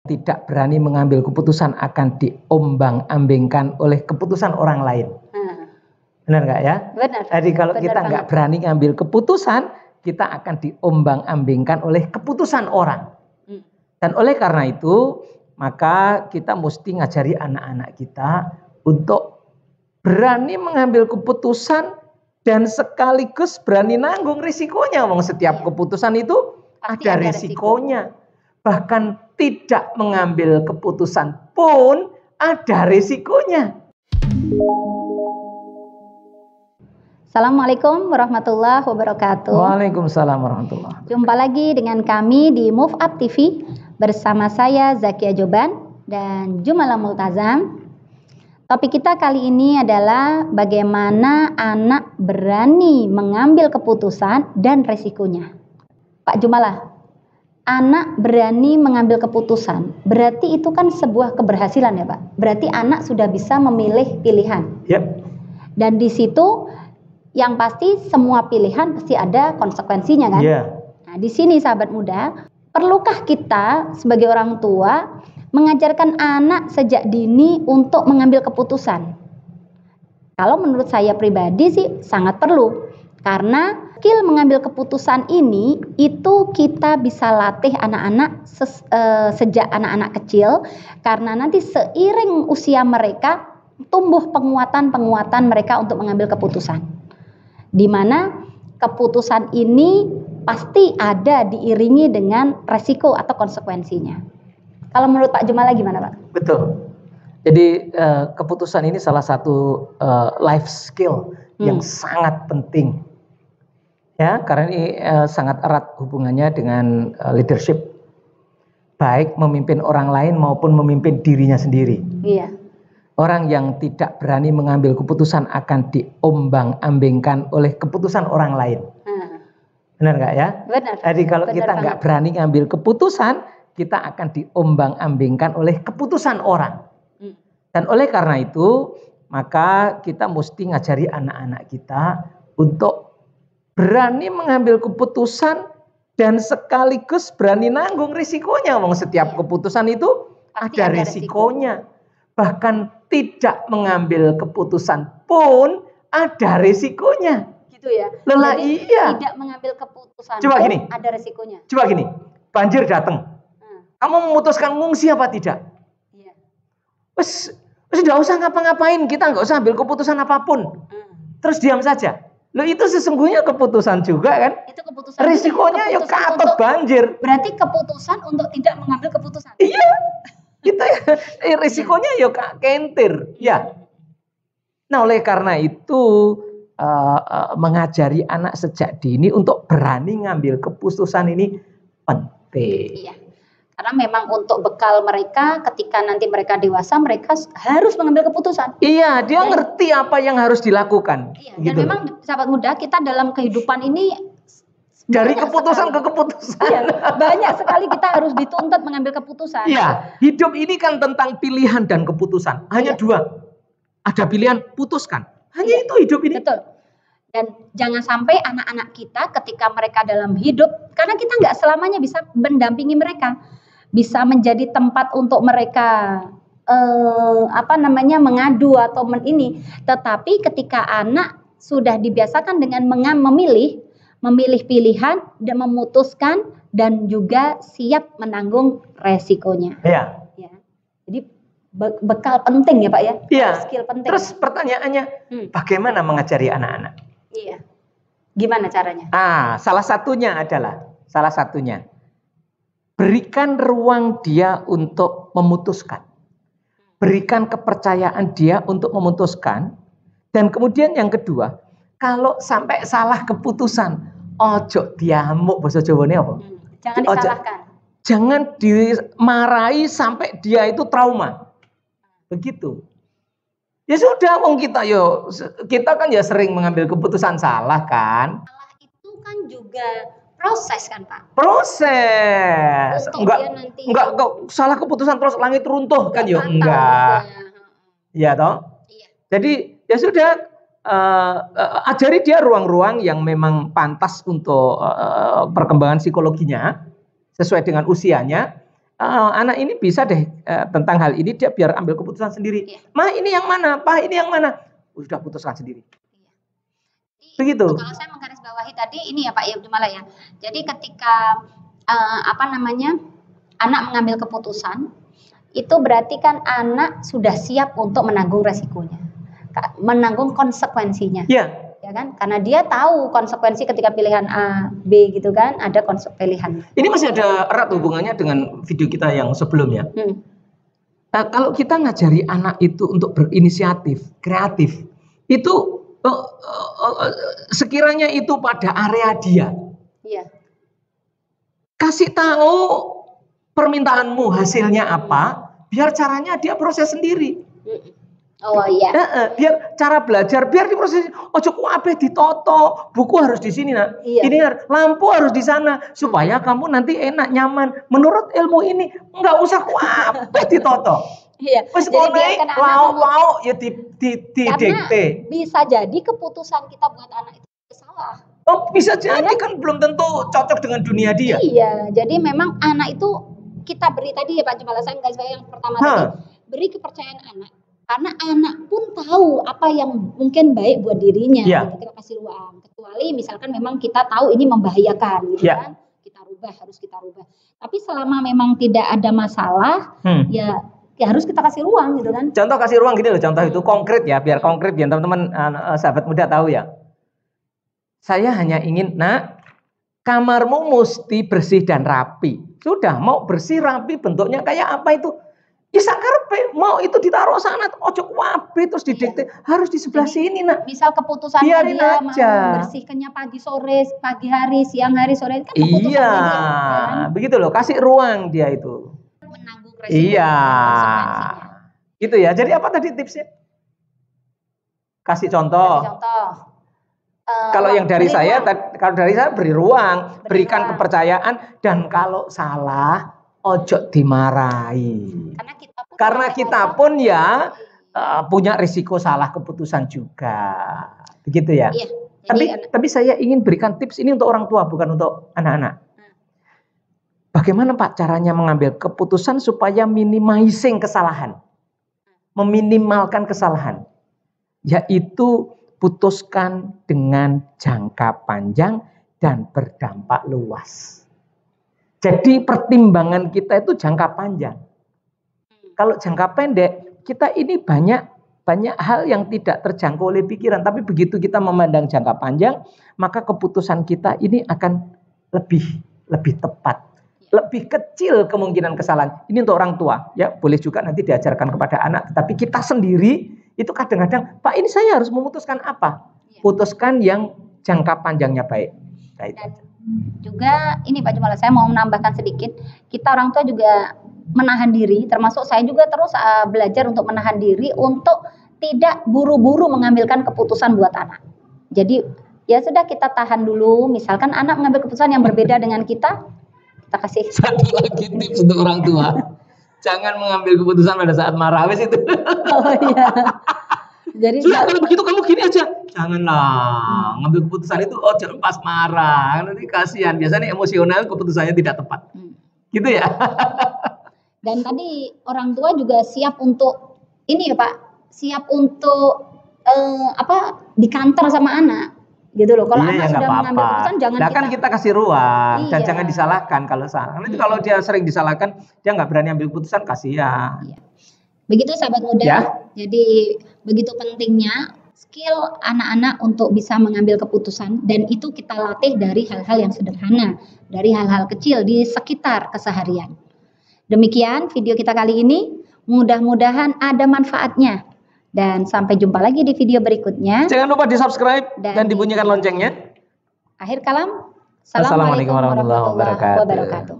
tidak berani mengambil keputusan akan diombang-ambingkan oleh keputusan orang lain. Benar nggak ya? Benar. Jadi kalau benar kita nggak berani ngambil keputusan, kita akan diombang-ambingkan oleh keputusan orang. Dan oleh karena itu, maka kita mesti ngajari anak-anak kita untuk berani mengambil keputusan dan sekaligus berani nanggung risikonya. Wong setiap keputusan itu pasti ada risikonya. Bahkan tidak mengambil keputusan pun ada risikonya. Assalamualaikum warahmatullahi wabarakatuh. Waalaikumsalam warahmatullahi wabarakatuh. Jumpa lagi dengan kami di Move Up TV bersama saya Zakia Joban dan Jumala Multazam. Topik kita kali ini adalah bagaimana anak berani mengambil keputusan dan resikonya. Pak Jumala, anak berani mengambil keputusan, berarti itu kan sebuah keberhasilan ya Pak? Berarti anak sudah bisa memilih pilihan. Yep. Dan di situ yang pasti semua pilihan pasti ada konsekuensinya kan? Yeah. Nah di sini sahabat muda, perlukah kita sebagai orang tua mengajarkan anak sejak dini untuk mengambil keputusan? Kalau menurut saya pribadi sih sangat perlu. Karena skill mengambil keputusan ini itu kita bisa latih anak-anak sejak anak-anak kecil. Karena nanti seiring usia mereka tumbuh penguatan mereka untuk mengambil keputusan. Di mana keputusan ini pasti ada diiringi dengan resiko atau konsekuensinya. Kalau menurut Pak Jumala gimana Pak? Betul. Jadi keputusan ini salah satu life skill yang sangat penting. Ya, karena ini sangat erat hubungannya dengan leadership. Baik memimpin orang lain maupun memimpin dirinya sendiri. Iya. Orang yang tidak berani mengambil keputusan akan diombang-ambingkan oleh keputusan orang lain. Benar nggak ya? Benar. Jadi kalau kita nggak berani ngambil keputusan, kita akan diombang-ambingkan oleh keputusan orang. Dan oleh karena itu, maka kita mesti ngajari anak-anak kita untuk berani mengambil keputusan dan sekaligus berani nanggung risikonya. Wong setiap keputusan itu pasti ada risikonya. Bahkan tidak mengambil keputusan pun ada risikonya. Gitu ya. Lelah. Jadi, iya. tidak mengambil keputusan Coba pun gini. ada risikonya. Coba gini. Banjir datang. Kamu memutuskan ngungsi apa tidak? Iya. Wes nggak usah ngapa-ngapain. Kita nggak usah ambil keputusan apapun. Terus diam saja. Loh itu sesungguhnya keputusan juga kan? Itu keputusan. Risikonya ya katut banjir. Berarti keputusan untuk tidak mengambil keputusan. Iya. Itu ya, risikonya ya kentir. Ya. Nah oleh karena itu mengajari anak sejak dini untuk berani ngambil keputusan ini penting. Iya. Karena memang untuk bekal mereka ketika nanti mereka dewasa mereka harus mengambil keputusan. Iya, dia ngerti apa yang harus dilakukan. Iya, gitu. Dan memang sahabat muda kita dalam kehidupan ini dari keputusan ke keputusan. Iya, banyak sekali kita harus dituntut mengambil keputusan. Iya, hidup ini kan tentang pilihan dan keputusan. Hanya dua. Ada pilihan, putuskan. Hanya itu hidup ini. Betul. Dan jangan sampai anak-anak kita ketika mereka dalam hidup, karena kita nggak selamanya bisa mendampingi mereka. Bisa menjadi tempat untuk mereka mengadu atau ini. Tetapi ketika anak sudah dibiasakan dengan memilih pilihan dan memutuskan dan juga siap menanggung resikonya. Iya. Ya. Jadi bekal penting ya Pak ya. Iya. Skill penting. Terus pertanyaannya, bagaimana mengajari anak-anak? Iya. Gimana caranya? Salah satunya berikan ruang dia untuk memutuskan. Berikan kepercayaan dia untuk memutuskan. Dan kemudian yang kedua, kalau sampai salah keputusan, ojo diamuk bahasa Jawane apa? Jangan disalahkan. Jangan dimarahi sampai dia itu trauma. Begitu. Ya sudah, wong kita kan ya sering mengambil keputusan salah kan? Salah itu kan juga proses kan Pak? Proses. Enggak salah keputusan terus langit runtuh kan ya? Enggak. Iya toh? Iya. Jadi ya sudah ajari dia ruang-ruang yang memang pantas untuk perkembangan psikologinya sesuai dengan usianya. anak ini bisa deh tentang hal ini dia biar ambil keputusan sendiri. Ma ini yang mana, Pa ini yang mana, sudah putuskan sendiri. Begitu. Kalau saya menggarisbawahi tadi ini ya Pak Yudhimala ya. Jadi ketika anak mengambil keputusan, itu berarti kan anak sudah siap untuk menanggung resikonya, menanggung konsekuensinya. Iya. Ya kan? Karena dia tahu konsekuensi ketika pilihan A, B gitu kan, ada pilihan. Ini masih ada erat hubungannya dengan video kita yang sebelumnya. Kalau kita ngajari anak itu untuk berinisiatif, kreatif, itu sekiranya itu pada area dia. Iya. Kasih tahu permintaanmu hasilnya apa, biar caranya dia proses sendiri. Oh iya. Biar cara belajar, biar diproses. Ojo kuabe ditoto, buku harus di sini nak. Iya. Ini lampu harus di sana, supaya kamu nanti enak nyaman. Menurut ilmu ini nggak usah kuabe ditoto. Iya. Wes naik lau ya didikte. Bisa jadi keputusan kita buat anak itu salah. Oh bisa jadi kan belum tentu cocok dengan dunia dia. Iya. Jadi memang anak itu kita beri tadi ya Pak Jumala, saya yang pertama tadi beri kepercayaan anak. Karena anak pun tahu apa yang mungkin baik buat dirinya, kita kasih ruang. Kecuali misalkan memang kita tahu ini membahayakan, gitu kan, harus kita rubah. Tapi selama memang tidak ada masalah, ya harus kita kasih ruang, gitu kan. Contoh kasih ruang gini loh, contoh itu konkret ya, biar konkret biar teman-teman sahabat muda tahu ya. Saya hanya ingin, nak, kamarmu mesti bersih dan rapi. Sudah, mau bersih rapi bentuknya kayak apa itu? Isa karpe mau itu ditaruh sana, ojo kuabe terus didikte harus di sebelah sini nak. Misal keputusan dia mau bersihkannya pagi sore, pagi hari, siang hari, sore kan keputusan dia. Kan? Begitu loh, kasih ruang dia itu. Menanggung resiko konsekuensinya. Gitu ya. Jadi apa tadi tipsnya? Kasih contoh. Kalau yang dari saya, beri ruang, berikan kepercayaan, dan kalau salah ojo dimarahi. Karena kita pun ya punya risiko salah keputusan juga. Begitu ya. Iya, tapi saya ingin berikan tips ini untuk orang tua, bukan untuk anak-anak. Bagaimana Pak caranya mengambil keputusan supaya minimizing kesalahan? Meminimalkan kesalahan. Yaitu putuskan dengan jangka panjang dan berdampak luas. Jadi pertimbangan kita itu jangka panjang. Kalau jangka pendek, kita ini banyak hal yang tidak terjangkau oleh pikiran. Tapi begitu kita memandang jangka panjang, maka keputusan kita ini akan lebih tepat. Lebih kecil kemungkinan kesalahan. Ini untuk orang tua. Ya, boleh juga nanti diajarkan kepada anak. Tapi kita sendiri itu kadang-kadang, Pak ini saya harus memutuskan apa? Putuskan yang jangka panjangnya baik. Juga ini Pak Jumala, saya mau menambahkan sedikit, kita orang tua juga menahan diri, termasuk saya juga terus belajar untuk menahan diri untuk tidak buru-buru mengambilkan keputusan buat anak. Jadi ya sudah, kita tahan dulu. Misalkan anak mengambil keputusan yang berbeda dengan kita kasih. Satu lagi tips untuk orang tua, jangan mengambil keputusan pada saat marah, wes itu. Oh iya. Jadi kalau begitu kamu gini aja, janganlah ngambil keputusan itu jangan pas marah, nanti kasihan. Biasanya emosional keputusannya tidak tepat, gitu ya. Dan tadi orang tua juga siap untuk ini ya Pak, siap untuk dikantor sama anak, gitu loh. Kalau anak sudah mengambil keputusan, jangan kita kasih ruang dan jangan disalahkan kalau salah. Nanti kalau dia sering disalahkan, dia nggak berani ambil keputusan, kasihan. Begitu sahabat muda. Ya. Jadi begitu pentingnya skill anak-anak untuk bisa mengambil keputusan, dan itu kita latih dari hal-hal yang sederhana, dari hal-hal kecil di sekitar keseharian. Demikian video kita kali ini, mudah-mudahan ada manfaatnya, dan sampai jumpa lagi di video berikutnya. Jangan lupa di subscribe dan dibunyikan loncengnya. Akhir kalam, Assalamualaikum warahmatullahi wabarakatuh.